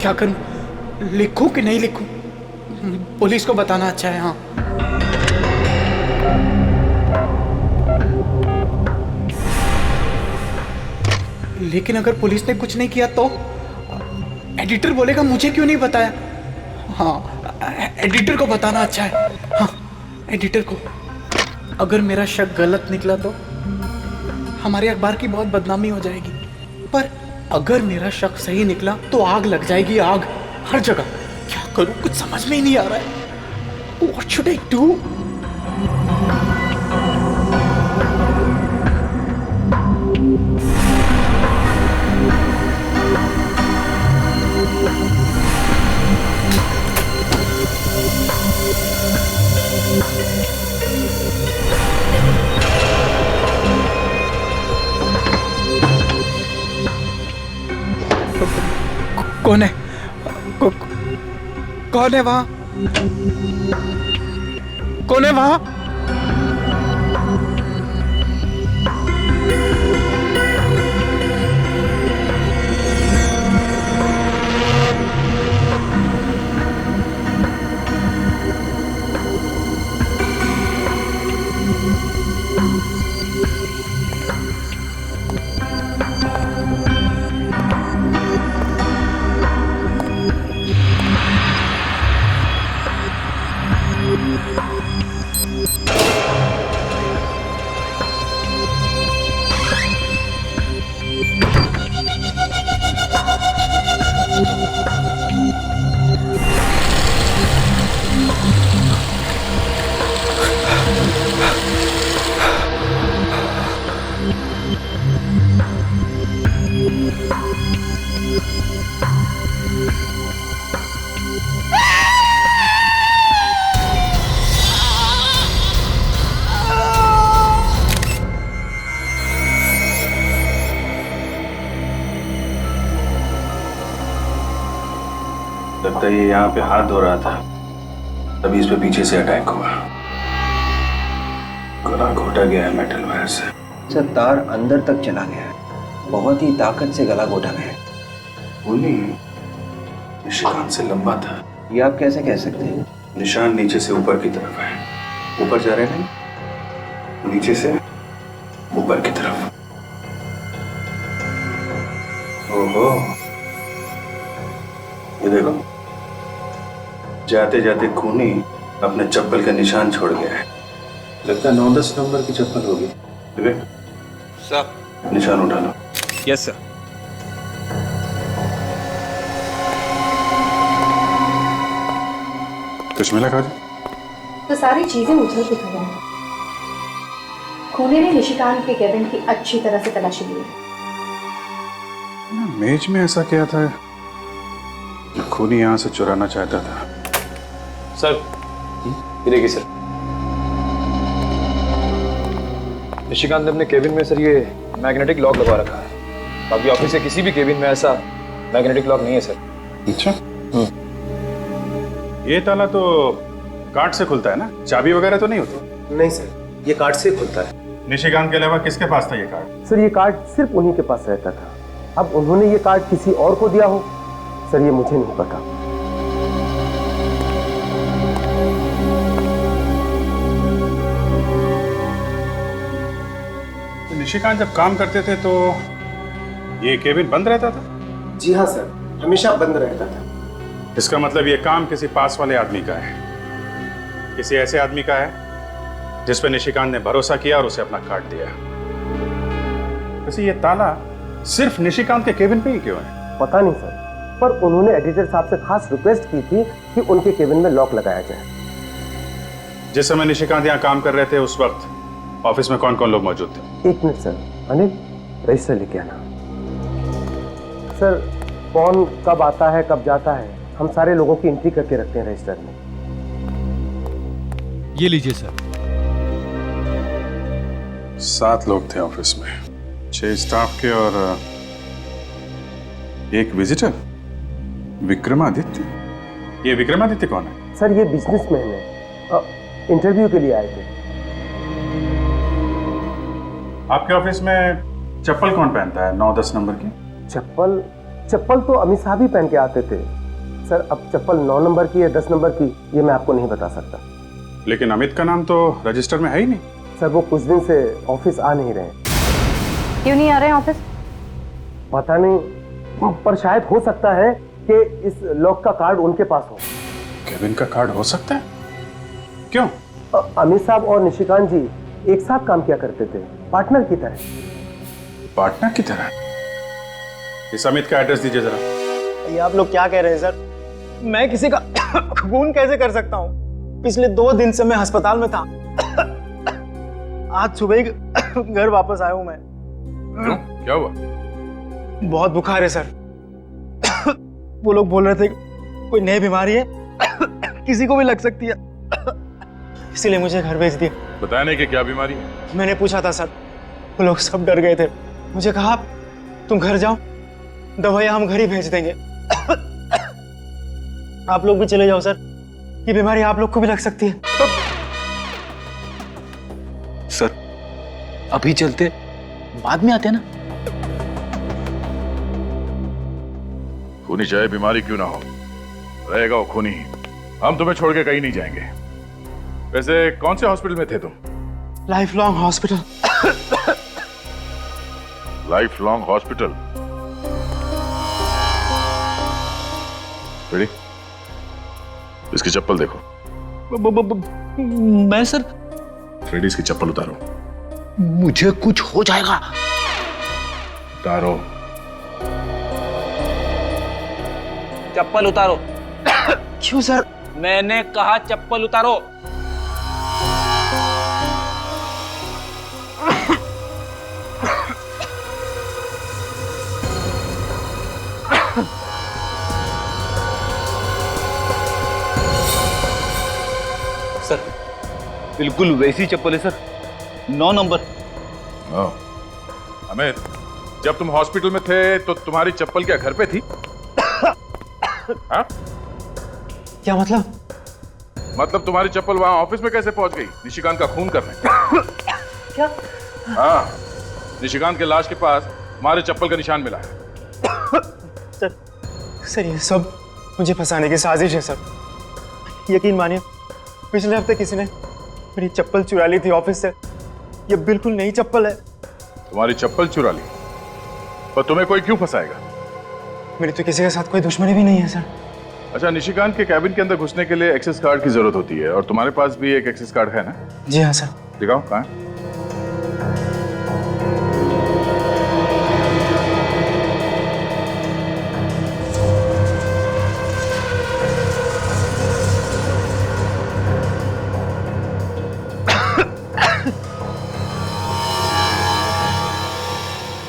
क्या करूं? लिखूं कि नहीं लिखूं? पुलिस को बताना अच्छा है। हाँ, लेकिन अगर पुलिस ने कुछ नहीं किया तो एडिटर बोलेगा मुझे क्यों नहीं बताया। हाँ, एडिटर को बताना अच्छा है। हाँ, एडिटर को। अगर मेरा शक गलत निकला तो हमारे अखबार की बहुत बदनामी हो जाएगी, पर अगर मेरा शक सही निकला तो आग लग जाएगी, आग हर जगह। क्या करूं, कुछ समझ में ही नहीं आ रहा है। What should I do? कौन है? कौन है वहां? कौन है वहां? लगता है ये यहाँ पे हाथ धो रहा था, तभी इस पे पीछे से अटैक हुआ। गला घोटा गया है मेटल वायर से। सर, तार अंदर तक चला गया है, बहुत ही ताकत से गला घोटा गया है। वो नहीं, निशान से लंबा था। ये आप कैसे कह सकते हैं? निशान नीचे से ऊपर की तरफ है। ऊपर जा रहे नहीं, नीचे से ऊपर की तरफ। ओहो, ये देखो, जाते जाते खूनी अपने चप्पल का निशान छोड़ गया है। लगता है 9-10 नंबर की चप्पल होगी। विवेक सर, निशान उठा लो। Yes sir. कुछ मिला काजू? तो सारी चीजें उछल के खत्म हैं। खूनी ने निशिकांत के केबिन की अच्छी तरह से तलाशी ली है। मेज में ऐसा क्या था जो खूनी यहाँ से चुराना चाहता था? सर, ये देखिए सर, निशिकांत ने अपने केबिन में सर ये मैग्नेटिक लॉक लगा रखा है। बाकी ऑफिस के किसी भी केबिन में ऐसा मैग्नेटिक लॉक नहीं है सर। अच्छा, ये ताला तो कार्ड से खुलता है ना, चाबी वगैरह तो नहीं होती? नहीं सर, ये कार्ड से खुलता है। निशिकांत के अलावा किसके पास था ये कार्ड? सर, ये कार्ड सिर्फ उन्हीं के पास रहता था। अब उन्होंने ये कार्ड किसी और को दिया हो, सर ये मुझे नहीं पता। तो निशिकांत जब काम करते थे तो ये केबिन बंद रहता था? जी हाँ सर, हमेशा बंद रहता था। इसका मतलब ये काम किसी पास वाले आदमी का है, किसी ऐसे आदमी का है जिस पे निशिकांत ने भरोसा किया और उसे अपना कार्ड दिया। वैसे ये ताला सिर्फ निशिकांत के केबिन पे ही क्यों है? पता नहीं सर, पर उन्होंने एडिटर साहब से खास रिक्वेस्ट की थी कि उनके केबिन में लॉक लगाया जाए। जिस समय निशिकांत यहाँ काम कर रहे थे उस वक्त ऑफिस में कौन कौन लोग मौजूद थे? 1 मिनट सर, अनिल रजिस्टर लेके आना। सर, कौन कब आता है कब जाता है, हम सारे लोगों की एंट्री करके रखते हैं रजिस्टर में। ये लीजिए सर। 7 लोग थे ऑफिस में, 6 स्टाफ के और 1 विजिटर, विक्रमादित्य। ये विक्रमादित्य कौन है? सर, ये बिजनेसमैन है, इंटरव्यू के लिए आए थे। आपके ऑफिस में चप्पल कौन पहनता है 9-10 नंबर की? चप्पल चप्पल तो अमित साहब ही पहन के आते थे सर। अब चप्पल 9 नंबर की या 10 नंबर की ये मैं आपको नहीं बता सकता। लेकिन अमित का नाम तो रजिस्टर में है ही नहीं। सर वो कुछ दिन से ऑफिस आ नहीं रहे। क्यों नहीं आ रहे हैं ऑफिस? पता नहीं, पर शायद हो सकता है कि इस लॉक का कार्ड उनके पास हो। केविन का कार्ड हो सकता है? क्यों? अमित साहब और निशिकांत जी एक साथ काम किया करते थे, पार्टनर की तरह। पार्टनर की तरह? इस अमित का एड्रेस दीजिए जरा। ये आप लोग क्या कह रहे हैं सर? मैं किसी का खून कैसे कर सकता हूँ? पिछले 2 दिन से मैं अस्पताल में था। आज सुबह ही घर वापस आया हूँ मैं। क्यों? क्या हुआ? बहुत बुखार है सर। वो लोग बोल रहे थे कोई नई बीमारी है, किसी को भी लग सकती है, इसीलिए मुझे घर भेज दिया। बताया नहीं कि क्या बीमारी है? मैंने पूछा था सर, वो लोग सब डर गए थे। मुझे कहा तुम घर जाओ, दवाइयाँ हम घर ही भेज देंगे। आप लोग भी चले जाओ सर, ये बीमारी आप लोग को भी लग सकती है। सर अभी चलते, बाद में आते हैं ना। खूनी चाहे बीमारी क्यों ना हो, रहेगा वो खूनी ही। हम तुम्हें छोड़ के कहीं नहीं जाएंगे। वैसे कौन से हॉस्पिटल में थे तुम? Life long hospital. Life long hospital? Ready? इसकी चप्पल देखो। मैं सर? फ्रेडी इसकी चप्पल उतारो। मुझे कुछ हो जाएगा। उतारो। चप्पल उतारो। क्यों सर? मैंने कहा चप्पल उतारो। सर बिल्कुल वैसी चप्पल है सर, 9 नंबर। अमित, जब तुम हॉस्पिटल में थे तो तुम्हारी चप्पल क्या घर पे थी? हाँ? क्या मतलब? मतलब तुम्हारी चप्पल वहां ऑफिस में कैसे पहुंच गई निशिकांत का खून करने? क्या? हाँ, निशिकांत के लाश के पास हमारे चप्पल का निशान मिला है। सर ये सब मुझे फंसाने की साजिश है सर। यकीन मानिए, पिछले हफ्ते किसी ने मेरी चप्पल चुरा ली थी ऑफिस से। ये बिल्कुल नई चप्पल है। तुम्हारी चप्पल चुरा ली? पर तुम्हें कोई क्यों फंसाएगा? मेरी तो किसी के साथ कोई दुश्मनी भी नहीं है सर। अच्छा, निशिकांत के कैबिन के अंदर घुसने के लिए एक्सेस कार्ड की जरूरत होती है, और तुम्हारे पास भी एक एक्सेस कार्ड है ना? जी हाँ सर। दिखाओ, कहाँ है?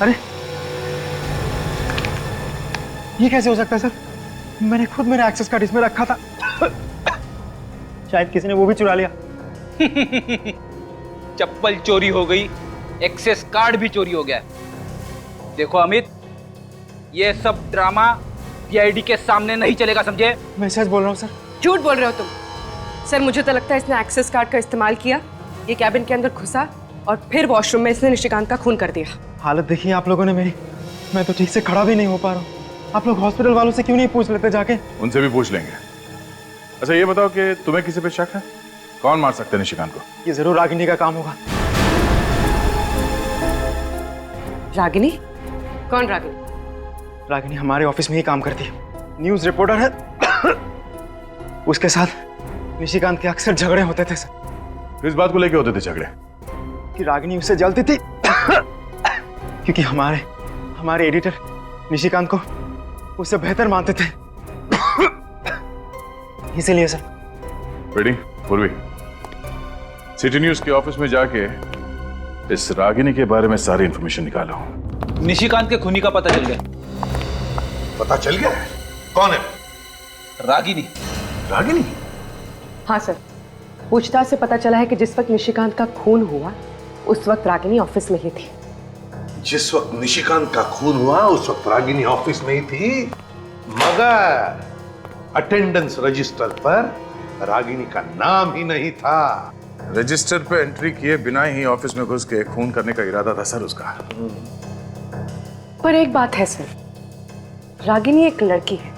अरे ये कैसे हो सकता है सर? मैंने खुद मेरा एक्सेस कार्ड इसमें रखा था। शायद किसी ने वो भी चुरा लिया। चप्पल चोरी हो गई, एक्सेस कार्ड भी चोरी हो गया। देखो अमित, ये सब ड्रामा पीआईडी के सामने नहीं चलेगा, समझे? मैं सच बोल रहा हूँ सर। झूठ बोल रहे हो तुम। सर मुझे तो लगता है इसने एक्सेस कार्ड का इस्तेमाल किया, ये कैबिन के अंदर घुसा और फिर वॉशरूम में इसने निशिकांत का खून कर दिया। हालत देखिए आप लोगों ने मेरी, मैं तो ठीक से खड़ा भी नहीं हो पा रहा हूँ। आप लोग हॉस्पिटल वालों से क्यों नहीं पूछ लेते जाके? उनसे भी पूछ लेंगे। अच्छा ये बताओ कि तुम्हें किसी पे शक है? कौन मार सकते हैं निशिकांत को? ये जरूर रागिनी का काम होगा। रागिनी? कौन रागिनी? रागिनी हमारे ऑफिस में ही काम करती है, न्यूज रिपोर्टर है। उसके साथ निशिकांत के अक्सर झगड़े होते थे सर। किस बात को लेके होते थे झगड़े? कि रागिनी उससे जलती थी क्योंकि हमारे एडिटर निशिकांत को उससे बेहतर मानते थे, इसीलिए सर। रेडी? पूर्वी, सिटी न्यूज के ऑफिस में जाके इस रागिनी के बारे में सारी इंफॉर्मेशन निकालो। निशिकांत के खूनी का पता चल गया। पता चल गया? कौन है? रागिनी। रागिनी? हाँ सर, पूछताछ से पता चला है कि जिस वक्त निशिकांत का खून हुआ उस वक्त रागिनी ऑफिस में ही थी। जिस वक्त निशिकांत का खून हुआ उस वक्त रागिनी ऑफिस में ही थी, मगर अटेंडेंस रजिस्टर पर रागिनी का नाम ही नहीं था। रजिस्टर पे एंट्री किए बिना ही ऑफिस में घुस के खून करने का इरादा था सर उसका। पर एक बात है सर, रागिनी एक लड़की है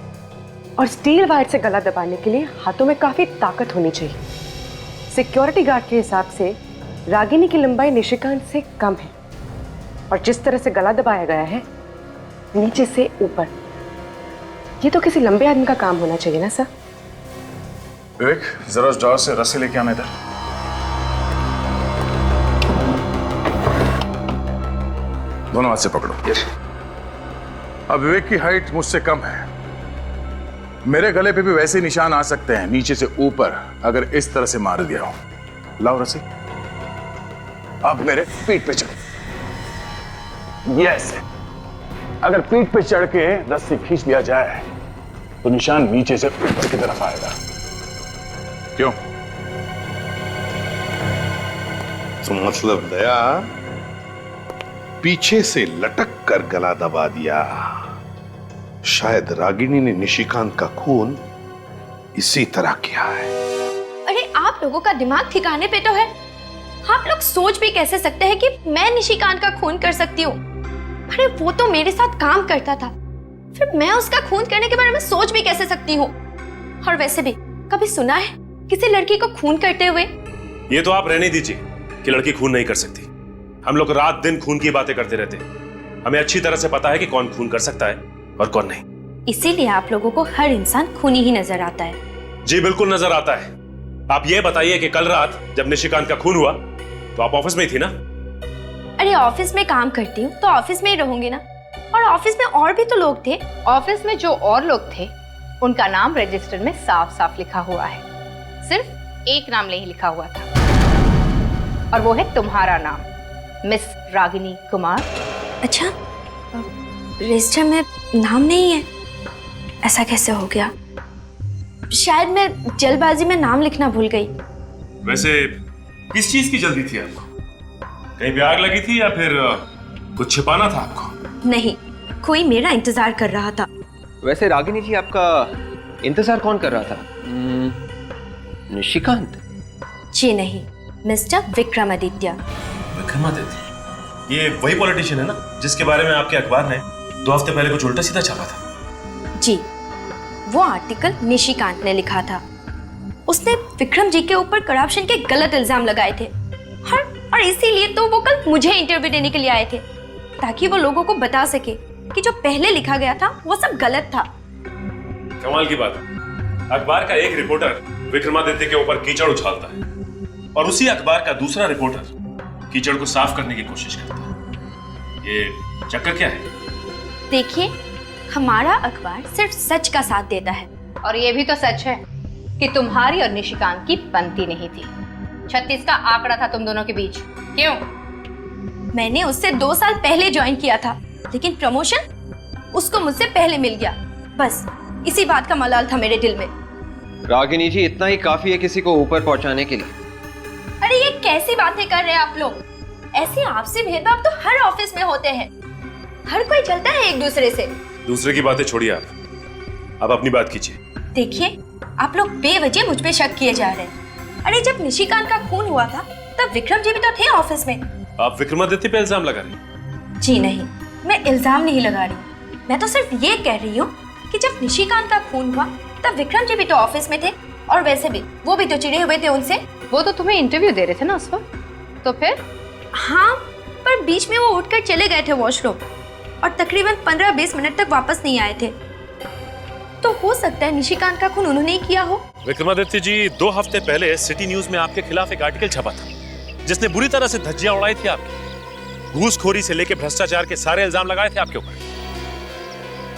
और स्टील वायर से गला दबाने के लिए हाथों में काफी ताकत होनी चाहिए। सिक्योरिटी गार्ड के हिसाब से रागिनी की लंबाई निशिकांत से कम है और जिस तरह से गला दबाया गया है नीचे से ऊपर, ये तो किसी लंबे आदमी का काम होना चाहिए ना सर। विवेक, जरा उस ड्रॉअर से रस्सी लेके आने इधर। दोनों हाथ से पकड़ो। अब विवेक की हाइट मुझसे कम है, मेरे गले पे भी वैसे निशान आ सकते हैं नीचे से ऊपर अगर इस तरह से मार दिया हो। लाओ रस्सी। अब मेरे पीठ पे चढ़। यस, अगर पीठ पे चढ़ के रस्सी खींच लिया जाए तो निशान नीचे से ऊपर की तरफ आएगा। क्यों? तो मतलब दया पीछे से लटक कर गला दबा दिया। शायद रागिनी ने निशिकांत का खून इसी तरह किया है। अरे आप लोगों का दिमाग ठिकाने पे तो है? आप लोग सोच भी कैसे सकते हैं कि मैं निशिकांत का खून कर सकती हूँ? अरे वो तो मेरे साथ काम करता था, फिर मैं उसका खून करने के बारे में सोच भी कैसे सकती हूँ? और वैसे भी कभी सुना है किसी लड़की को खून करते हुए? ये तो आप रहने दीजिए कि लड़की खून नहीं कर सकती। हम लोग रात दिन खून की बातें करते रहते हैं, हमें अच्छी तरह से पता है कि कौन खून कर सकता है और कौन नहीं। इसीलिए आप लोगों को हर इंसान खूनी ही नजर आता है। जी बिल्कुल नजर आता है। आप ये बताइए कि कल रात जब निशिकांत का खून हुआ तो आप ऑफिस में ही थी ना? अरे ऑफिस में काम करती हूँ तो ऑफिस में ही रहूंगी ना, और ऑफिस में और भी तो लोग थे। ऑफिस में जो और लोग थे उनका नाम रजिस्टर में साफ साफ लिखा हुआ है, सिर्फ एक नाम नहीं लिखा हुआ था और वो है तुम्हारा नाम, मिस रागिनी कुमार। अच्छा, रजिस्टर में नाम नहीं है? ऐसा कैसे हो गया? शायद मैं जल्दबाजी में नाम लिखना भूल गई। वैसे किस चीज की जल्दी थी आपको? कहीं पे आग लगी थी या फिर कुछ छिपाना था आपको? नहीं, कोई मेरा इंतजार कर रहा था। वैसे रागिनी जी, आपका इंतजार कौन कर रहा था? निशिकांत? जी नहीं, मिस्टर विक्रमादित्य। विक्रमादित्य? ये वही पॉलिटिशियन है ना जिसके बारे में आपके अखबार ने 2 हफ्ते पहले कुछ उल्टा सीधा छापा था? जी, वो आर्टिकल निशिकांत ने लिखा था। उसने विक्रम जी के ऊपर करप्शन के गलत इल्जाम लगाए थे और इसीलिए तो वो कल मुझे इंटरव्यू देने के लिए आए थे, ताकि वो लोगों को बता सके कि जो पहले लिखा गया था वो सब गलत था। कमाल की बात है, अखबार का एक रिपोर्टर विक्रमादित्य के ऊपर कीचड़ उछालता है और उसी अखबार का दूसरा रिपोर्टर कीचड़ को साफ करने की कोशिश करता है। ये चक्कर क्या है? देखिए, हमारा अखबार सिर्फ सच का साथ देता है। और ये भी तो सच है कि तुम्हारी और निशिकांत की बनती नहीं थी। 36 का आंकड़ा था तुम दोनों के बीच। क्यों? मैंने उससे 2 साल पहले ज्वाइन किया था, लेकिन प्रमोशन उसको मुझसे पहले मिल गया। बस इसी बात का मलाल था मेरे दिल में। रागिनी जी, इतना ही काफी है किसी को ऊपर पहुंचाने के लिए। अरे ये कैसी बातें कर रहे हैं आप लोग? ऐसे आपसी भेदभाव तो हर ऑफिस में होते हैं, हर कोई चलता है एक दूसरे से। दूसरे की बातें छोड़िए, आप अपनी बात कीजिए। देखिए, आप लोग बेवजह मुझ पे शक किए जा रहे हैं। अरे जब निशिकांत का खून हुआ था तब विक्रम जी भी तो थे ऑफिस में। आप विक्रमादित्य पे इल्जाम लगा रही हैं? जी नहीं, मैं इल्जाम नहीं लगा रही, मैं तो सिर्फ ये कह रही हूँ कि जब निशिकांत का खून हुआ तब विक्रम जी भी तो ऑफिस में थे, और वैसे भी वो भी तो चिढ़े हुए थे उनसे। वो तो तुम्हें इंटरव्यू दे रहे थे ना उस वक्त, तो फिर? हाँ, पर बीच में वो उठकर चले गए थे वॉशरूम और तकरीबन 15-20 मिनट तक वापस नहीं आए थे। तो हो सकता है निशिकांत का खून उन्होंने ही किया हो। विक्रमादित्य जी, 2 हफ्ते पहले सिटी न्यूज में आपके खिलाफ एक आर्टिकल छपा था जिसने बुरी तरह से धज्जियां उड़ाई थी आपकी। घूसखोरी से लेकर भ्रष्टाचार के सारे इल्जाम लगाए थे आपके ऊपर।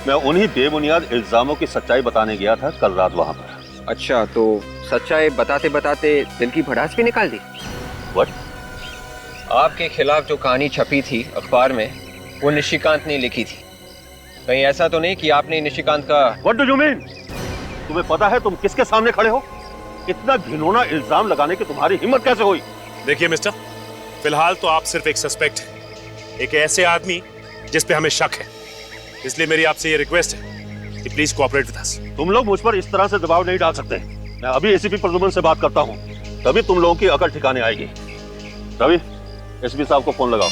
मैं उन्हीं बेबुनियाद इल्जामों की सच्चाई बताने गया था कल रात वहां पर। अच्छा, तो सच्चाई बताते बताते दिल की भड़ास भी निकाल दी? What? आपके खिलाफ जो कहानी छपी थी अखबार में वो निशिकांत ने लिखी थी। कहीं ऐसा तो नहीं कि आपने निशिकांत का? What do you mean? तुम्हें पता है तुम किसके सामने खड़े हो? इतना घिनौना इल्जाम लगाने की तुम्हारी हिम्मत कैसे हुई? देखिए मिस्टर, फिलहाल तो आप सिर्फ एक सस्पेक्ट हैं, एक ऐसे आदमी जिस पे हमें शक है। इसलिए मेरी आपसे ये रिक्वेस्ट है कि प्लीज कोऑपरेट विद अस। तुम लोग मुझ पर इस तरह से दबाव नहीं डाल सकते। मैं अभी एसीपी प्रद्युमन से बात करता हूँ, तभी तुम लोगों की अकल ठिकाने आएगी। रवि, एसपी साहब को फोन लगाओ।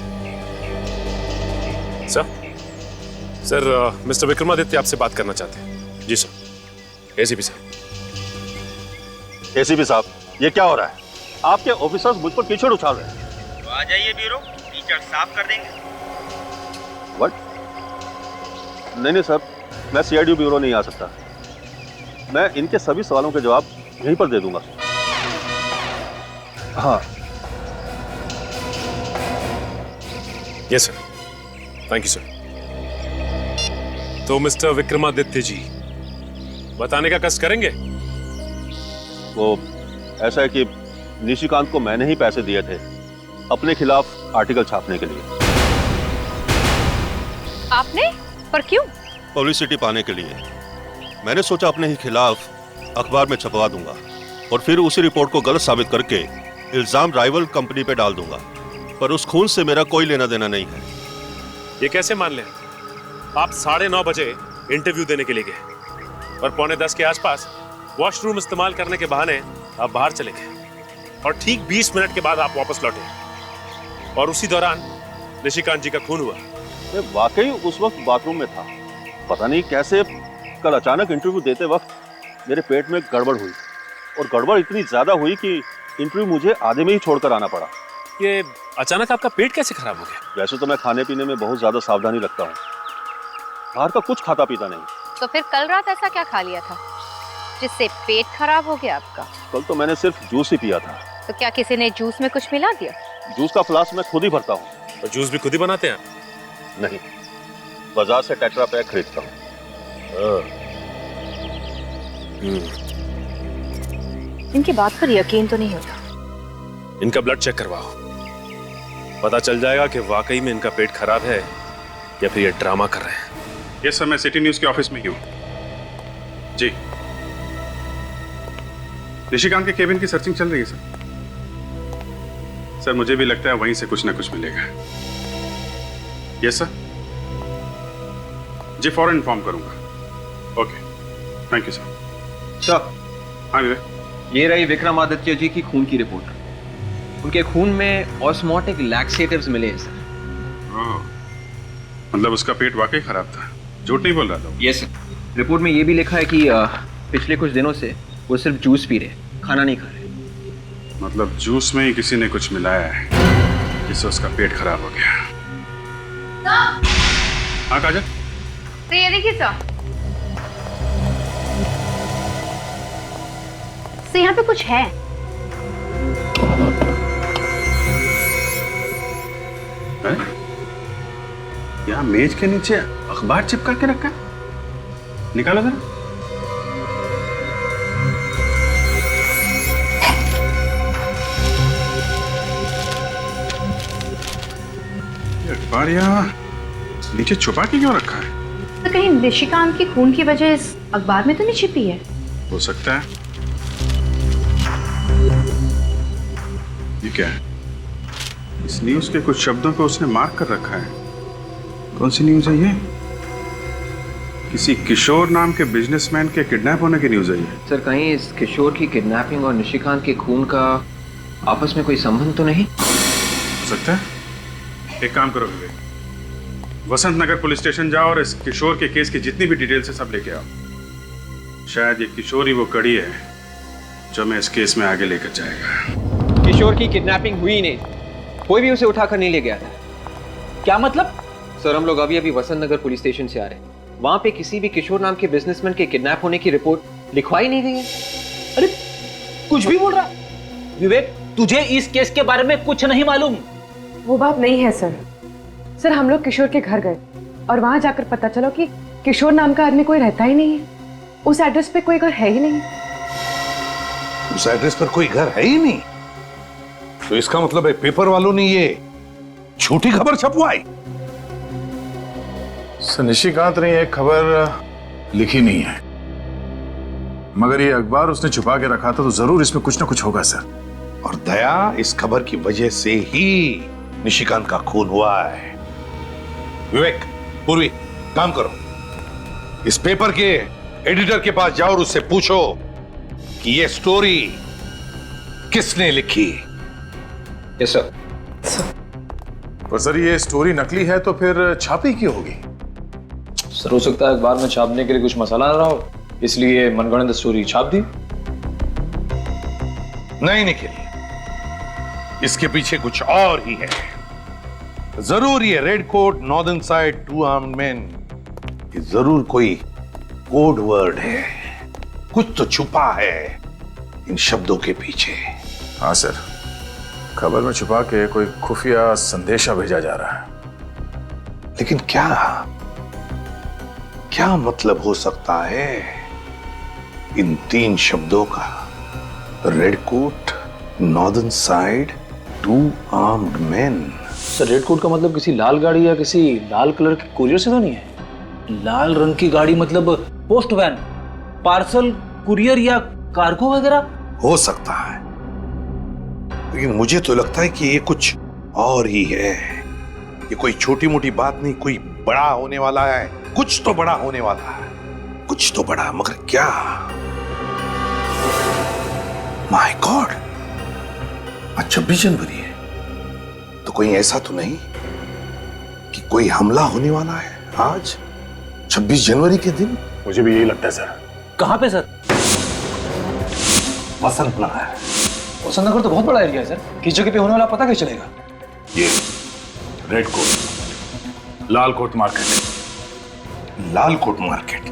सर मिस्टर विक्रमादित्य आपसे बात करना चाहते हैं। जी सर। एसीपी साहब। एसीपी साहब, ये क्या हो रहा है? आपके ऑफिसर्स मुझ पर कीचड़ उछाल रहे हैं। तो आ जाइए ब्यूरो, कीचड़ साफ कर देंगे। व्हाट? नहीं सर, मैं सीआईडी ब्यूरो नहीं आ सकता। मैं इनके सभी सवालों के जवाब यहीं पर दे दूंगा। हाँ। Yes sir, thank you sir. तो मिस्टर विक्रमादित्य जी बताने का कष्ट करेंगे? वो ऐसा है कि निशिकांत को मैंने ही पैसे दिए थे अपने खिलाफ आर्टिकल छापने के लिए। आपने? पर क्यों? पब्लिसिटी पाने के लिए। मैंने सोचा अपने ही खिलाफ अखबार में छपवा दूंगा और फिर उसी रिपोर्ट को गलत साबित करके इल्जाम राइवल कंपनी पे डाल दूंगा। पर उस खून से मेरा कोई लेना देना नहीं है। ये कैसे मान लें? आप 9:30 बजे इंटरव्यू देने के लिए गए और 9:45 के आसपास वॉशरूम इस्तेमाल करने के बहाने आप बाहर चले गए और ठीक 20 मिनट के बाद आप वापस लौटे और उसी दौरान निशिकांत जी का खून हुआ। मैं वाकई उस वक्त बाथरूम में था। पता नहीं कैसे कल अचानक इंटरव्यू देते वक्त मेरे पेट में गड़बड़ हुई और गड़बड़ इतनी ज्यादा हुई कि इंटरव्यू मुझे आधे में ही छोड़कर आना पड़ा। ये अचानक आपका पेट कैसे खराब हो गया? वैसे तो मैं खाने पीने में बहुत ज्यादा सावधानी रखता हूँ, बाहर का कुछ खाता पीता नहीं। तो फिर कल रात ऐसा क्या खा लिया था जिससे पेट खराब हो गया आपका? कल तो मैंने सिर्फ जूस ही पिया था। तो क्या किसी ने जूस में कुछ मिला दिया? जूस का फ्लास्क मैं खुद ही भरता हूँ। और जूस भी खुद ही बनाते हैं? नहीं, बाजार से टेट्रा पैक खरीदता हूँ। इनकी बात पर यकीन तो नहीं होता। इनका ब्लड चेक करवाओ, पता चल जाएगा कि वाकई में इनका पेट खराब है या फिर ये ड्रामा कर रहे हैं। यस सर, मैं सिटी न्यूज के ऑफिस में ही हूँ। जी, निशिकांत के केबिन की सर्चिंग चल रही है सर। सर मुझे भी लगता है वहीं से कुछ ना कुछ मिलेगा। Yes sir. जी फौरन इन्फॉर्म करूंगा। Okay, thank you sir. Sir, हाँ विवेक। ये रही विक्रमादित्य जी की खून की रिपोर्ट। उनके खून में ऑस्मोटिक लैक्सेटिव्स मिले हैं सर। मतलब उसका पेट वाकई खराब था, झूठ नहीं बोल रहा था? Yes sir. रिपोर्ट में ये भी लिखा है कि पिछले कुछ दिनों से वो सिर्फ जूस पी रहे, खाना नहीं खा रहे। मतलब जूस में ही किसी ने कुछ मिलाया है जिससे उसका पेट खराब हो गया। हाँ काजल। तो ये देखिए सर, तो यहाँ पे कुछ है। यहाँ मेज के नीचे अखबार चिपका के रखा है, निकालो जरा। अखबार यहाँ नीचे छुपा के क्यों रखा है? तो कहीं निशिकांत की खून की वजह इस अखबार में तो नहीं छिपी है? हो सकता है। ये क्या है? इस न्यूज के कुछ शब्दों को उसने मार्क कर रखा है। कौन सी न्यूज है ये? किसी किशोर नाम के बिजनेसमैन के किडनैप होने की न्यूज है ये। सर कहीं इस किशोर की किडनैपिंग और निशिकांत के खून का आपस में कोई संबंध तो नहीं? हो सकता है। एक काम करो विवेक, वसंत नगर पुलिस स्टेशन जाओ और इस किशोर के केस की जितनी भी डिटेल्स है सब लेके आओ। शायद ये किशोर ही वो कड़ी है जो मैं इस केस में आगे लेकर जाएगा। किशोर की किडनैपिंग हुई नहीं, कोई भी उसे उठाकर नहीं ले गया था। क्या मतलब? सर हम लोग अभी वसंत नगर पुलिस स्टेशन से आ रहे हैं। वहां पे किसी भी किशोर नाम के बिजनेसमैन के किडनैप होने की रिपोर्ट लिखवाई नहीं गई है। अरे कुछ भी बोल रहा विवेक, तुझे इस केस के बारे में कुछ नहीं मालूम? वो बात नहीं है सर। सर हम लोग किशोर के घर गए और वहां जाकर पता चला कि किशोर नाम का आदमी कोई रहता ही नहीं है। उस एड्रेस पे कोई घर है ही नहीं। उस एड्रेस पर कोई घर है ही नहीं? तो इसका मतलब है पेपर वालों ने ये झूठी खबर छपवाई। सर निशिकांत ने यह खबर लिखी नहीं है, मगर ये अखबार उसने छुपा के रखा था, तो जरूर इसमें कुछ ना कुछ होगा सर। और दया, इस खबर की वजह से ही निशिकांत का खून हुआ है। विवेक, पूर्वी, काम करो, इस पेपर के एडिटर के पास जाओ और उससे पूछो कि ये स्टोरी किसने लिखी। Yes sir. पर सर ये स्टोरी नकली है तो फिर छापी क्यों होगी? सर हो सकता है अखबार में छापने के लिए कुछ मसाला आ रहा हो, इसलिए मनगढ़ंत स्टोरी छाप दी। नहीं निखिल, इसके पीछे कुछ और ही है। जरूर ये red coat northern side two armed man, ये जरूर कोई कोड वर्ड है। कुछ तो छुपा है इन शब्दों के पीछे। हाँ सर, खबर में छुपा के कोई खुफिया संदेशा भेजा जा रहा है। लेकिन क्या मतलब हो सकता है इन 3 शब्दों का? Red coat, northern side, 2 armed man. Sir red coat का मतलब किसी लाल गाड़ी या किसी लाल कलर के कुरियर से तो नहीं है? लाल रंग की गाड़ी मतलब पोस्ट वैन, पार्सल, कुरियर या कार्गो वगैरह? हो सकता है, लेकिन मुझे तो लगता है कि ये कुछ और ही है। ये कोई छोटी मोटी बात नहीं, कोई बड़ा होने वाला है। कुछ तो बड़ा होने वाला है, कुछ तो बड़ा, मगर क्या? माय गॉड, आज 26 जनवरी है, तो कोई ऐसा तो नहीं कि कोई हमला होने वाला है आज 26 जनवरी के दिन? मुझे भी यही लगता है सर। कहाँ पे सर? वसंत नगर। वसंत नगर तो बहुत बड़ा एरिया है सर, किस जगह पे होने वाला पता कैसे चलेगा? ये रेड कोट, लाल कोट मार्केट। लाल कोट मार्केट?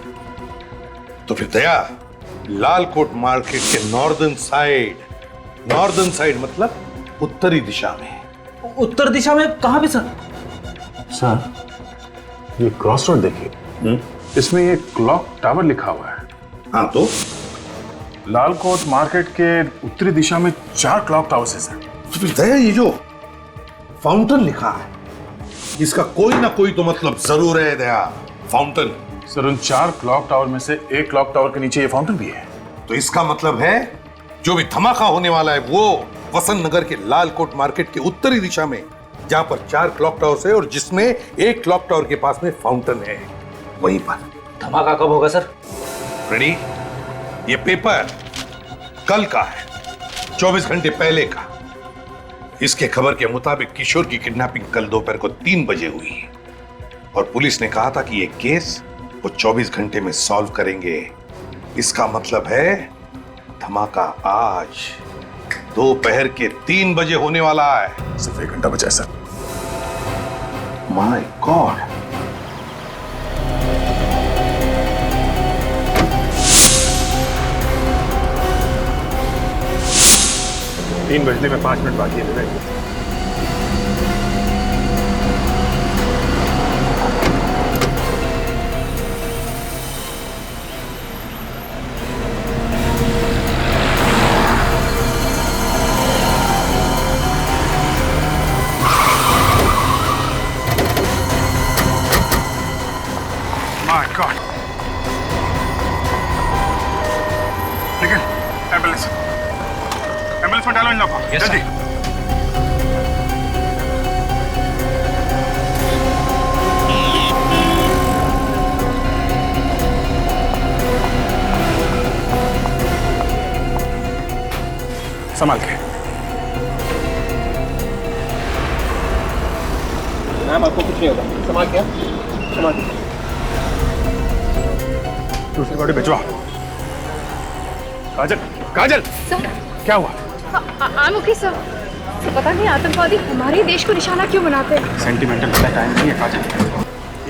तो फिर दया, लाल कोट मार्केट के नॉर्दर्न साइड मतलब उत्तरी दिशा में। उत्तर दिशा में कहाँ पे सर? सर ये क्रॉस रोड देखिए, इसमें ये क्लॉक टावर लिखा हुआ है। हाँ तो लाल कोट मार्केट के उत्तरी दिशा में 4 क्लॉक टावर्स है सर। तो फिर दया, ये जो फाउंटेन लिखा है, इसका कोई ना कोई तो मतलब जरूर है दया। फाउंटेन सर, उन 4 क्लॉक टावर में से एक क्लॉक टावर के नीचे ये फाउंटेन भी है। तो इसका मतलब है जो भी धमाका होने वाला है वो वसंत नगर के लाल कोट मार्केट के उत्तरी दिशा में, जहां पर 4 क्लॉक टावर्स है और जिसमें एक क्लॉक टावर के पास में फाउंटेन है, वहीं पर। धमाका कब होगा सर? रेडी? ये पेपर कल का है, 24 घंटे पहले का। इसके खबर के मुताबिक किशोर की किडनैपिंग कल दोपहर को 3 बजे हुई और पुलिस ने कहा था कि ये केस वो 24 घंटे में सॉल्व करेंगे। इसका मतलब है धमाका आज दोपहर के 3 बजे होने वाला है। सिर्फ 1 घंटा बचा है सर। माय गॉड, तीन बजने में 5 मिनट बाकी है विवेक। My God! निकल, एम्बुलेंस में डालो इन लोगों को, जल्दी। संभाल के। मैम आपको कुछ नहीं होगा, संभाल के, संभाल के। दूसरी बॉडी भिजवा। काजल, काजल, सर, क्या हुआ? Okay sir. पता नहीं आतंकवादी हमारे देश को निशाना क्यों बनाते हैं। सेंटिमेंटल का टाइम नहीं है काजल।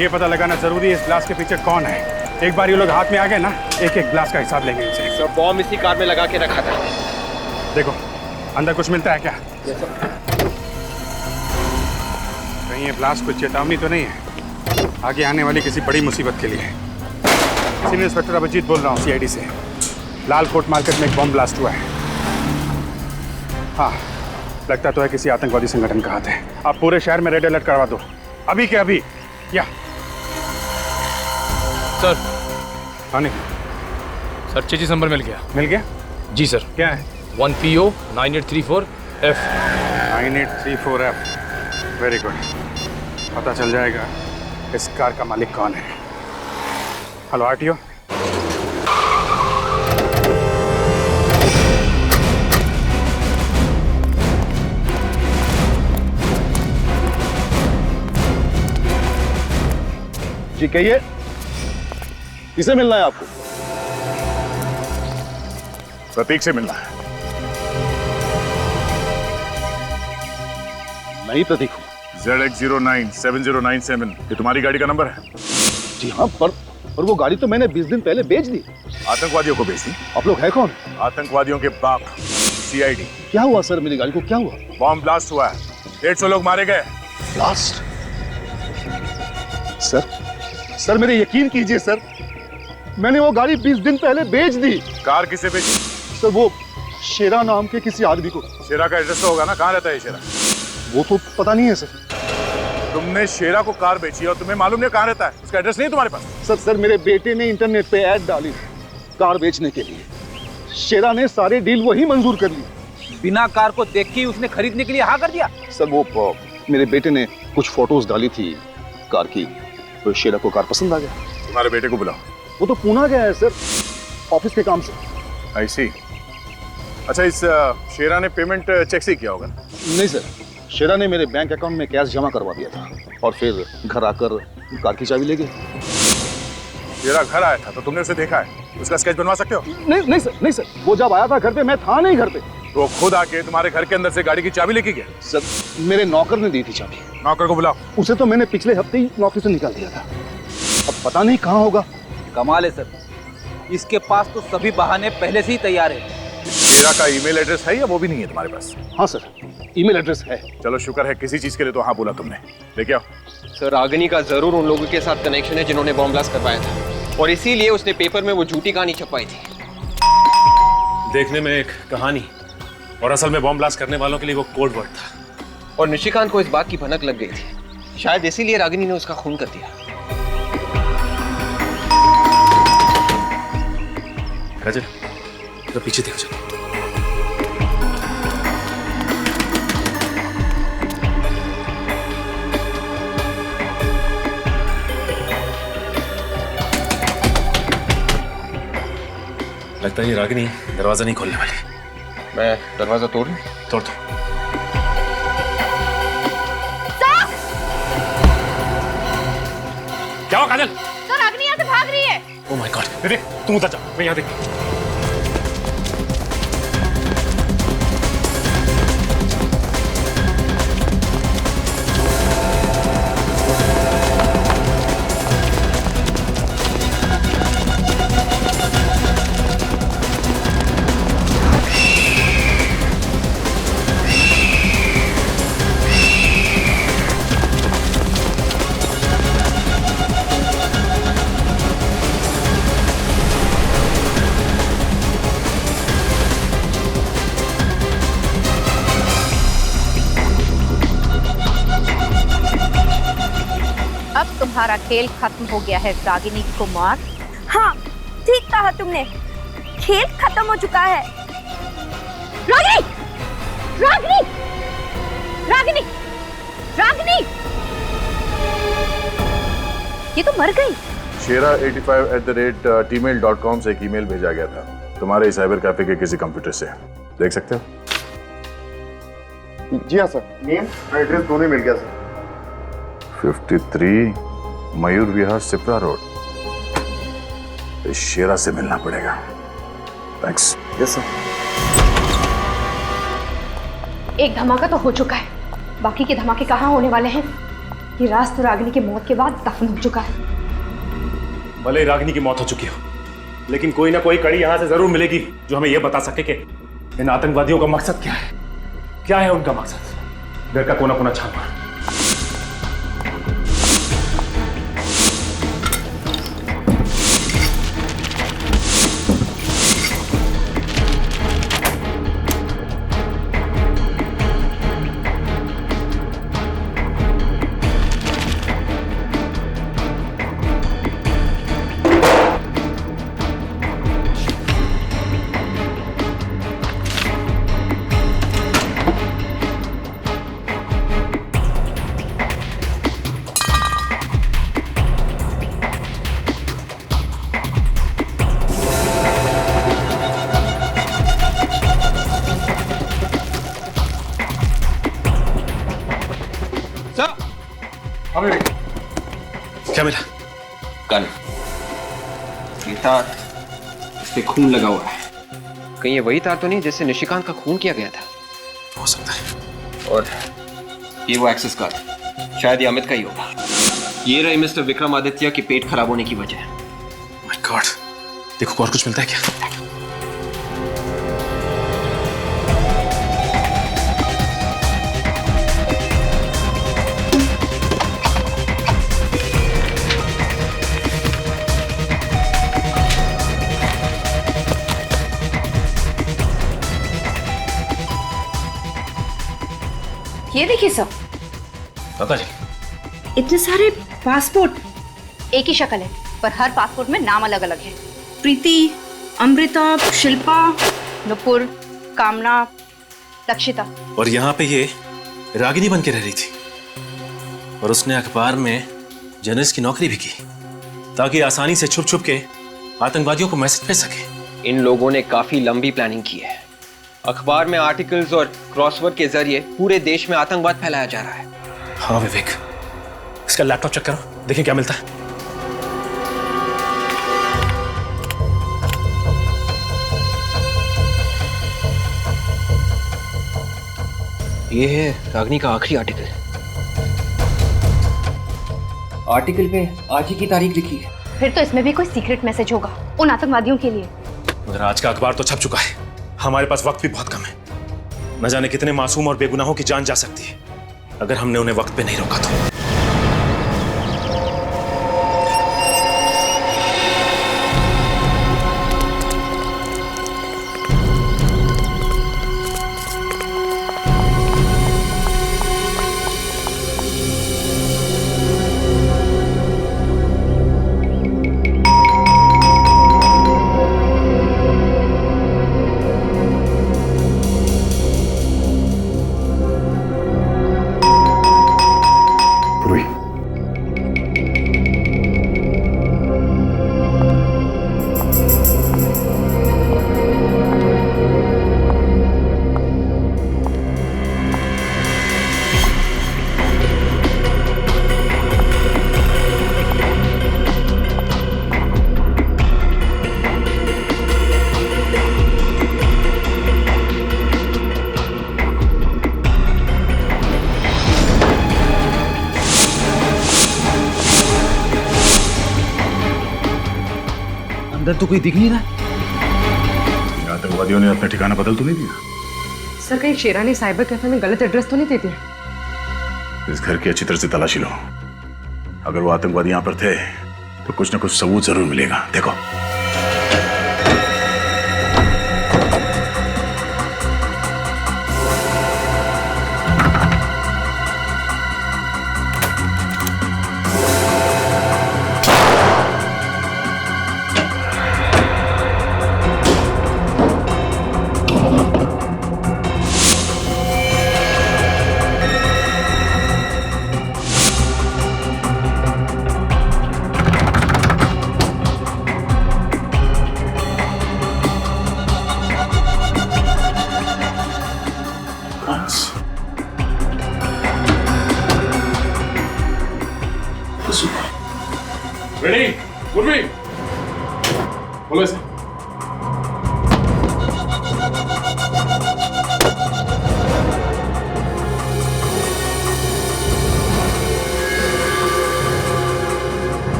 ये पता लगाना जरूरी है इस ब्लास्ट के पीछे कौन है। एक बार ये लोग हाथ में आ गए ना, एक एक ब्लास्ट का हिसाब लेंगे इनसे। सर बॉम्ब इसी कार में लगा के रखा था। देखो अंदर कुछ मिलता है क्या? कहीं ये ब्लास्ट कोई चेतावनी तो नहीं है आगे आने वाली किसी बड़ी मुसीबत के लिए? सीनियर इंस्पेक्टर अभिजीत बोल रहा हूँ CID से। लाल कोट मार्केट में एक बॉम्ब ब्लास्ट हुआ है। हाँ, लगता तो है किसी आतंकवादी संगठन का हाथ है। आप पूरे शहर में रेड अलर्ट करवा दो, अभी के अभी। क्या सर? आने सर चेचिस नंबर मिल गया। मिल गया? जी सर। क्या है? 1PO 9834F। 9834F, very good. पता चल जाएगा इस कार का मालिक कौन है। Hello RTO। जी कहिए। किसे मिलना है आपको? प्रतीक से मिलना है। मैं ही प्रतीक हूँ। ZX097097 ये तुम्हारी गाड़ी का नंबर है? जी हाँ, पर वो गाड़ी तो मैंने 20 दिन पहले बेच दी। आतंकवादियों को बेच दी? आप लोग हैं कौन? आतंकवादियों के बाप, CID। क्या हुआ सर, मेरी गाड़ी को क्या हुआ? बॉम्ब ब्लास्ट हुआ है, 150 लोग मारे गए। ब्लास्ट? सर मेरे यकीन कीजिए सर, मैंने वो गाड़ी 20 दिन पहले बेच दी। कार किसे बेची? सर वो शेरा नाम के किसी आदमी को। शेरा का एड्रेस तो होगा ना, कहाँ रहता है शेरा? वो तो पता नहीं है सर। तुमने शेरा को कार बेची और तुम्हें मालूम नहीं कहाँ रहता है? उसका एड्रेस नहीं है तुम्हारे पास? सर मेरे बेटे ने इंटरनेट पे ऐड डाली कार बेचने के लिए। शेरा ने सारे डील वही मंजूर कर ली। बिना कार को देख के उसने खरीदने के लिए हाँ कर दिया? सर वो मेरे बेटे ने कुछ फोटोज डाली थी कार की, तो शेरा को कार पसंद आ गया। तुम्हारे बेटे को बुलाओ। वो तो पुणे गया है सर, ऑफिस के काम से। I see। अच्छा, इस शेरा ने पेमेंट चेक से किया होगा? नहीं सर, शेरा ने मेरे बैंक अकाउंट में कैश जमा करवा दिया था और फिर घर आकर कार की चाबी ले गए। शेरा घर आया था तो तुमने उसे देखा है? उसका स्केच बनवा सकते हो? नहीं सर, वो जब आया था घर पे मैं था नहीं घर पे। तो वो खुद आके तुम्हारे घर के अंदर से गाड़ी की चाबी लेके गया? सर मेरे नौकर ने दी थी चाबी। नौकर को बुलाओ। उसे तो मैंने पिछले हफ्ते ही नौकरी से निकाल दिया था, अब पता नहीं कहाँ होगा। कमाल है सर, इसके पास तो सभी बहाने पहले से ही तैयार है। शेरा का ईमेल एड्रेस है या वो भी नहीं है तुम्हारे पास? हाँ सर, ईमेल एड्रेस है। चलो शुक्र है, किसी चीज के लिए तो हाँ बोला तुमने। लेके आओ। सर रागिनी का जरूर उन लोगों के साथ कनेक्शन है जिन्होंने बॉम्ब ब्लास्ट करवाया था, और इसीलिए उसने पेपर में वो झूठी कहानी छपवाई थी। देखने में एक कहानी और असल में बॉम्ब ब्लास्ट करने वालों के लिए वो कोड वर्ड था। और निशिकांत को इस बात की भनक लग गई थी, शायद इसीलिए रागिनी ने उसका खून कर दिया। काजल, तो पीछे देखो। चलो लगता है ये रागिनी दरवाजा नहीं खोलने वाली। मैं दरवाजा तोड़ दूं? तोड़ दो। क्या हुआ काजल? सर रागिनी यहाँ से भाग रही है। ओह माय गॉड, देख तू उधर जा, मैं यहाँ देख। तुम्हारा खेल खत्म हो गया है रागिनी कुमार। हाँ ठीक कहा तुमने, खेल खत्म हो चुका है। रागिनी! रागिनी! रागिनी! रागिनी! ये तो मर गई। शेरा85@gmail.com से एक ईमेल भेजा गया था तुम्हारे साइबर कैफे के किसी कंप्यूटर से। देख सकते हो? जी हाँ सर, नेम और एड्रेस दोनों मिल गया सर। 53 मयूर विहार सिप्रा रोड। शेरा से मिलना पड़ेगा। थैंक्स। Yes sir. एक धमाका तो हो चुका है, बाकी के धमाके कहाँ होने वाले हैं? ये राज तो रागिनी की मौत के बाद दफन हो चुका है। भले ही रागिनी की मौत हो चुकी हो, लेकिन कोई ना कोई कड़ी यहां से जरूर मिलेगी जो हमें यह बता सके कि इन आतंकवादियों का मकसद क्या है। क्या है उनका मकसद? घर का कोना कोना छान मार। ये तार, इस पे खून लगा हुआ है। कहीं ये वही तार तो नहीं जिससे निशिकांत का खून किया गया था? हो सकता है। और ये वो एक्सेस कार्ड, शायद ये अमित का ही होगा। ये रही मिस्टर विक्रमादित्य के पेट खराब होने की वजह। माय गॉड, देखो और कुछ मिलता है क्या? ये देखिए सब, पापा जी, इतने सारे पासपोर्ट। एक ही शक्ल है पर हर पासपोर्ट में नाम अलग अलग है। प्रीति, अमृता, शिल्पा, नुपुर, कामना, लक्षिता। और यहाँ पे ये रागिनी बन के रह रही थी और उसने अखबार में जर्नलिस्ट की नौकरी भी की ताकि आसानी से छुप छुप के आतंकवादियों को मैसेज भेज सके। इन लोगों ने काफी लंबी प्लानिंग की है। अखबार में आर्टिकल्स और क्रॉसवर्ड के जरिए पूरे देश में आतंकवाद फैलाया जा रहा है। हाँ विवेक, इसका लैपटॉप चेक करो, देखें क्या मिलता है। ये है रागिनी का आखिरी आर्टिकल। आर्टिकल पे आज ही की तारीख लिखी है। फिर तो इसमें भी कोई सीक्रेट मैसेज होगा उन आतंकवादियों के लिए। मगर आज का अखबार तो छप चुका है, हमारे पास वक्त भी बहुत कम है। न जाने कितने मासूम और बेगुनाहों की जान जा सकती है अगर हमने उन्हें वक्त पे नहीं रोका तो। अंदर तो कोई दिख नहीं रहा। आतंकवादियों ने अपना ठिकाना बदल तो नहीं दिया? सर कहीं शेरानी साइबर कैफे में गलत एड्रेस तो नहीं दे दिया? इस घर की अच्छी तरह से तलाशी लो। अगर वो आतंकवादी यहाँ पर थे तो कुछ ना कुछ सबूत जरूर मिलेगा। देखो रेडी, पूर्वी, बोलो इसे।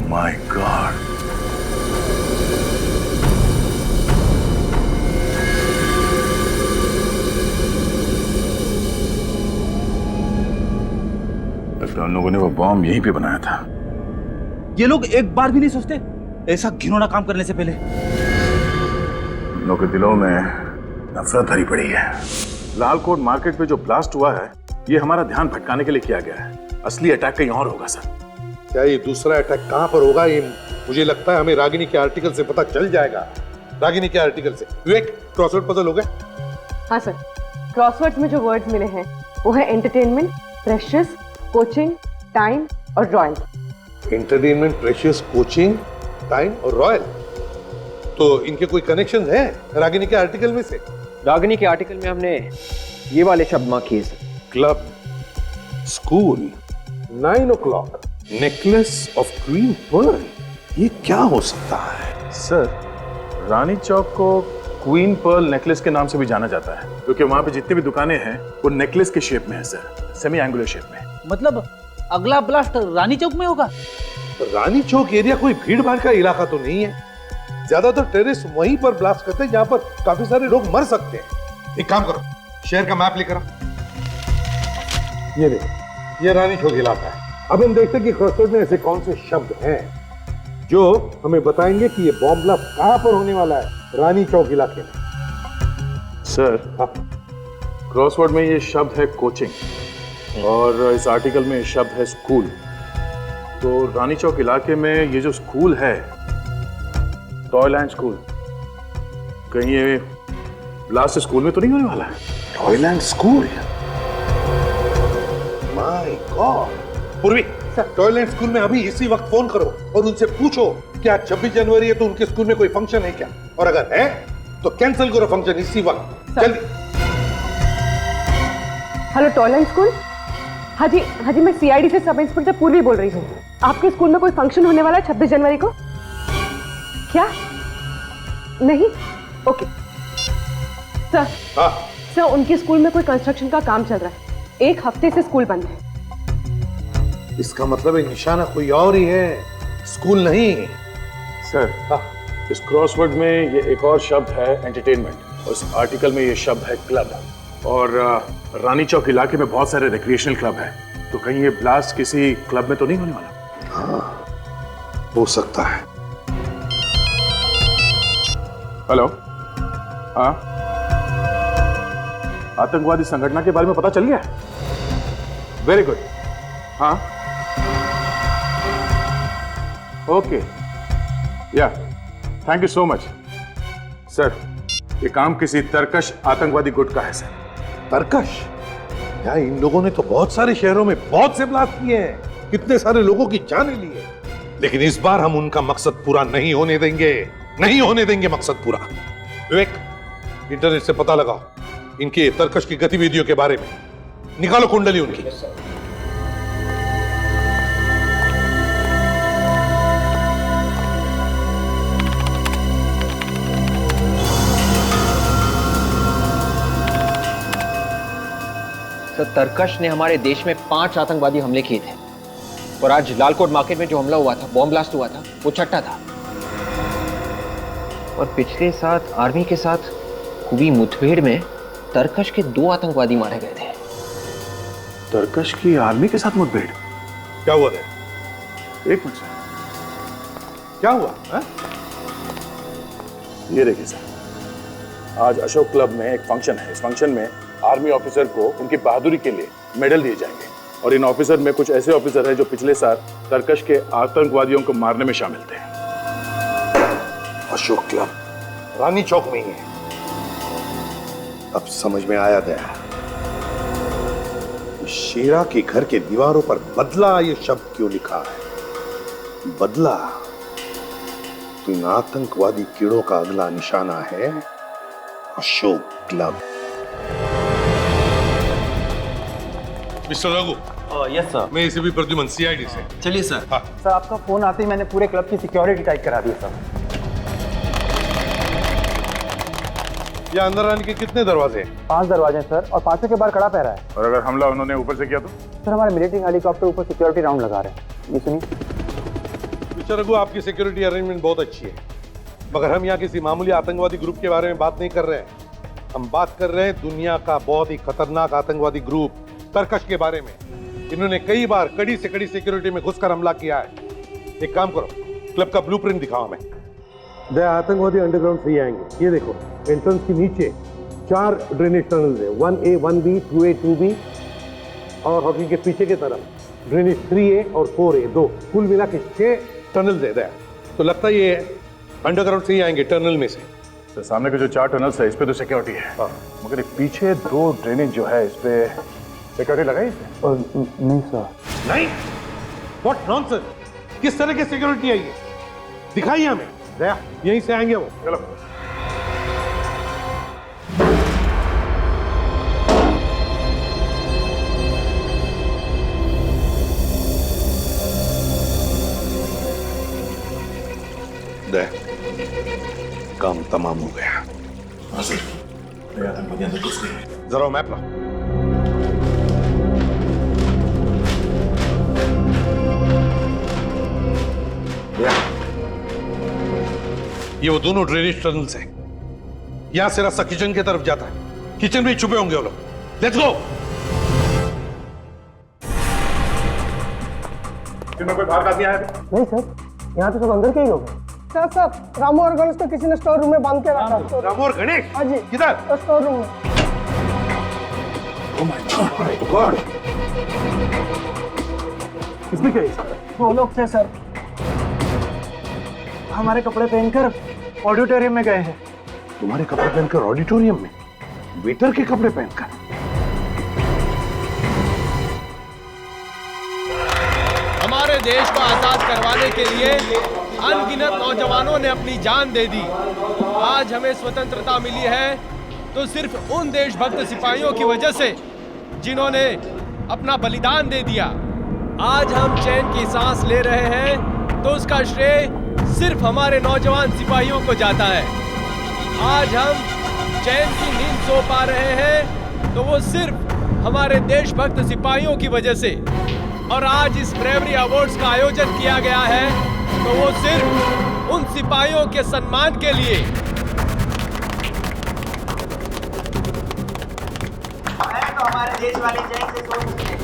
My God. लगता है उन लोगों ने वो बॉम्ब यहीं पे बनाया था। ये लोग एक बार भी नहीं सोचते ऐसा घिनौना काम करने से पहले? उन लोगों के दिलों में नफरत भरी पड़ी है। लालकोट मार्केट पे जो ब्लास्ट हुआ है ये हमारा ध्यान भटकाने के लिए किया गया है। असली अटैक कहीं और होगा सर। क्या ये दूसरा अटैक कहां पर होगा, ये मुझे लगता है हमें रागिनी के आर्टिकल से पता चल जाएगा। रागिनी के आर्टिकल से। विवेक, क्रॉसवर्ड पजल हो गया? हाँ सर, क्रॉसवर्ड्स में जो वर्ड्स मिले हैं वो है एंटरटेनमेंट, प्रेशियस, कोचिंग, टाइम और royal. Entertainment, precious, coaching, time और रॉयल। तो इनके कोई कनेक्शन है रागिनी के आर्टिकल में से? रागिनी के आर्टिकल में हमने ये वाले शब्द मार्क किए sir. Club, school, 9 o'clock, necklace of queen pearl. ये क्या हो सकता है? सर, रानी चौक को क्वीन पर्ल नेकलेस के नाम से भी जाना जाता है क्योंकि वहां पे जितनी भी दुकानें हैं वो नेकलेस के शेप में है सर, सेमी एंगुलर शेप में। मतलब अगला ब्लास्ट रानी चौक में होगा? रानी चौक एरिया कोई भीड़ भाड़ का इलाका तो नहीं है। ज्यादातर टेररिस्ट वहीं पर ब्लास्ट करते हैं जहां पर काफी सारे लोग मर सकते हैं। एक काम करो, शहर का मैप लेकर आओ। ये देखो, ये रानी चौक इलाका है। अब हम देखते हैं कि क्रॉसवर्ड में ऐसे कौन से शब्द हैं जो हमें बताएंगे कि ये बॉम्ब ब्लास्ट कहां पर होने वाला है रानी चौक इलाके में। सर, क्रॉसवर्ड में ये शब्द है कोचिंग और इस आर्टिकल में शब्द है स्कूल। तो रानी चौक इलाके में ये जो स्कूल है, टॉयलैंड स्कूल, कहीं ये ब्लास्ट स्कूल में तो नहीं होने वाला है? Toyland school? My God. पूर्वी, टॉयलैंड स्कूल में अभी इसी वक्त फोन करो और उनसे पूछो क्या 26 जनवरी है तो उनके स्कूल में कोई फंक्शन है क्या, और अगर है तो कैंसिल करो फंक्शन इसी वक्त, जल्दी। Hello Toyland school. हाँ जी, मैं सीआईडी से सब इंस्पेक्टर पूर्वी बोल रही हूँ। आपके स्कूल में कोई फंक्शन होने वाला है 26 जनवरी को? क्या नहीं? Okay sir. हाँ सर, उनके स्कूल में कोई कंस्ट्रक्शन का काम चल रहा है, 1 हफ्ते से स्कूल बंद है। इसका मतलब है निशाना कोई और ही है, स्कूल नहीं। सर, इस क्रॉसवर्ड में ये एक और शब्द है एंटरटेनमेंट और इस आर्टिकल में ये शब्द है क्लब। और रानी चौक इलाके में बहुत सारे रिक्रिएशनल क्लब हैं, तो कहीं ये ब्लास्ट किसी क्लब में तो नहीं होने वाला? हाँ, हो सकता है। हेलो, हाँ, आतंकवादी संगठन के बारे में पता चल गया? Very good. हाँ, ओके, या, thank you so much. Sir, ये काम किसी तरकश आतंकवादी गुट का है सर। तरकश? यार, इन लोगों ने तो बहुत सारे शहरों में बहुत से ब्लास्ट किए हैं, कितने सारे लोगों की जानें ली है, लेकिन इस बार हम उनका मकसद पूरा नहीं होने देंगे, नहीं होने देंगे मकसद पूरा। विवेक, इंटरनेट से पता लगाओ इनके तरकश की गतिविधियों के बारे में, निकालो कुंडली उनकी। तो तरकश ने हमारे देश में 5 आतंकवादी हमले किए थे और आज लालकोट मार्केट में जो हमला हुआ था, बॉम्ब ब्लास्ट हुआ था, वो छठा था। और पिछले साथ आर्मी के साथ हुई मुठभेड़ में तरकश के 2 आतंकवादी मारे गए थे। तरकश की आर्मी के साथ मुठभेड़? क्या हुआ था? एक मिनट सर, क्या हुआ है? ये देखिए सर, आज अशोक क्लब में एक फंक्शन है। इस फंक्शन में आर्मी ऑफिसर को उनकी बहादुरी के लिए मेडल दिए जाएंगे और इन ऑफिसर में कुछ ऐसे ऑफिसर हैं जो पिछले साल तरकश के आतंकवादियों को मारने में शामिल थे। अशोक क्लब रानी चौक में ही है। अब समझ में आया गया, शेरा के घर के दीवारों पर बदला ये शब्द क्यों लिखा है। बदला तो इन आतंकवादी कीड़ों का अगला निशाना है Ashok club. Mister Raghu. Yes sir. मैं एसीपी प्रद्युमन, सीआईडी से। चलिए सर। हाँ। सर, आपका फोन आते ही मैंने पूरे क्लब की सिक्योरिटी टाइट करा दी सर। ये अंदर आने के कितने दरवाजे हैं? 5 दरवाजे हैं सर, और 5 के बाहर कड़ा पहरा है। और अगर हमला उन्होंने ऊपर से किया तो? सर, हमारे मिलिट्री हेलीकॉप्टर ऊपर सिक्योरिटी राउंड लगा रहे हैं। ये सुनिए। मिस्टर रघु, आपकी सिक्योरिटी अरेंजमेंट बहुत अच्छी है, मगर हम यहाँ किसी मामूली आतंकवादी ग्रुप के बारे में बात नहीं कर रहे हैं। हम बात कर रहे हैं दुनिया का बहुत ही खतरनाक आतंकवादी ग्रुप तरकश के बारे में। इन्होंने कई बार कड़ी से कड़ी सिक्योरिटी में घुसकर हमला किया है। एक काम करो, क्लब का ब्लूप्रिंट दिखाओ हमें। दे आतंकवादी अंडरग्राउंड से ही आएंगे। ये देखो, एंट्रेंस के नीचे 4 ड्रेनेज टनल्स है, 1A, 1B, 2A, 2B, और हॉकी के पीछे की तरफ ड्रेनेज 3A और 4A, दो कुल मिला के 6 टनल दे दिया। तो लगता है ये अंडरग्राउंड से ही आएंगे, टनल में से। तो सामने के जो 4 टनल्स है इस पे तो सिक्योरिटी है, मगर ये पीछे 2 ड्रेनेज जो है इस पे सिक्योरिटी लगाई इसने? नहीं सर। नहीं, व्हाट नॉनसेंस, किस तरह की सिक्योरिटी है ये? दिखाइए हमें। दया, यहीं से आएंगे वो। चलो। दया, काम तमाम हो गया। जरा मैप ला। ये वो दोनों ड्रेनेज टनल्स हैं। यहां से रास्ता किचन की तरफ जाता है। किचन में छुपे होंगे वो लोग। Let's go. कोई बाहर का आदमी आया? नहीं सर, यहाँ तो सब अंदर के ही लोग हैं। सर रामू और गणेश को किसी ने स्टोर रूम में बांध के रखा। रामू और गणेश? हाँ जी। किधर? स्टोर रूम में। Oh my God! इसमें क्या है? वो लोग थे सर, हमारे कपड़े पहनकर ऑडिटोरियम में गए हैं। तुम्हारे कपड़े पहनकर ऑडिटोरियम में? वेटर के कपड़े पहनकर? हमारे देश को आजाद करवाने के लिए अनगिनत नौजवानों ने अपनी जान दे दी। आज हमें स्वतंत्रता मिली है तो सिर्फ उन देशभक्त सिपाहियों की वजह से जिन्होंने अपना बलिदान दे दिया। आज हम चैन की सांस ले रहे हैं तो उसका श्रेय सिर्फ हमारे नौजवान सिपाहियों को जाता है। आज हम चैन की नींद सो पा रहे हैं तो वो सिर्फ हमारे देशभक्त सिपाहियों की वजह से। और आज इस ब्रेवरी अवार्ड्स का आयोजन किया गया है तो वो सिर्फ उन सिपाहियों के सम्मान के लिए। तो हमारे देश वाले चैन से सो सकते हैं।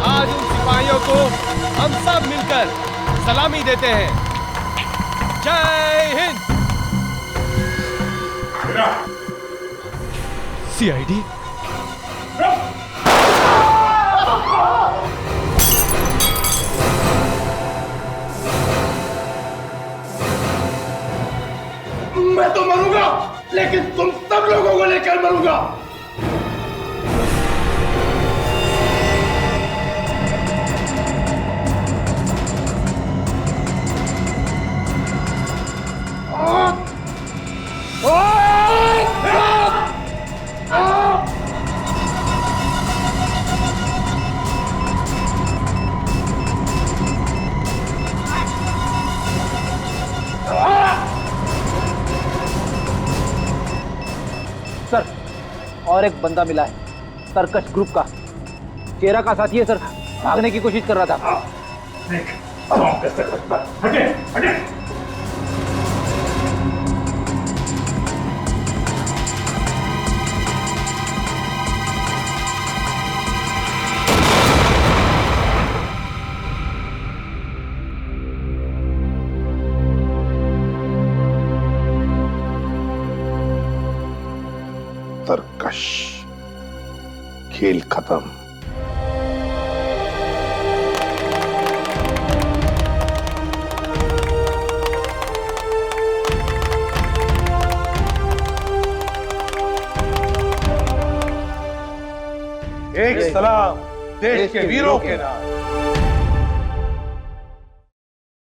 आज उन सिपाहियों को हम सब मिलकर सलामी देते हैं। जय हिंद। सीआईडी मैं तो मरूंगा, लेकिन तुम सब लोगों को लेकर मरूंगा। सर, और एक बंदा मिला है, सर्कस ग्रुप का। केरा का साथी है सर, भागने की कोशिश कर रहा था। हटे, हटे। तरकश, खेल खत्म। एक सलाम देश के वीरों के नाम।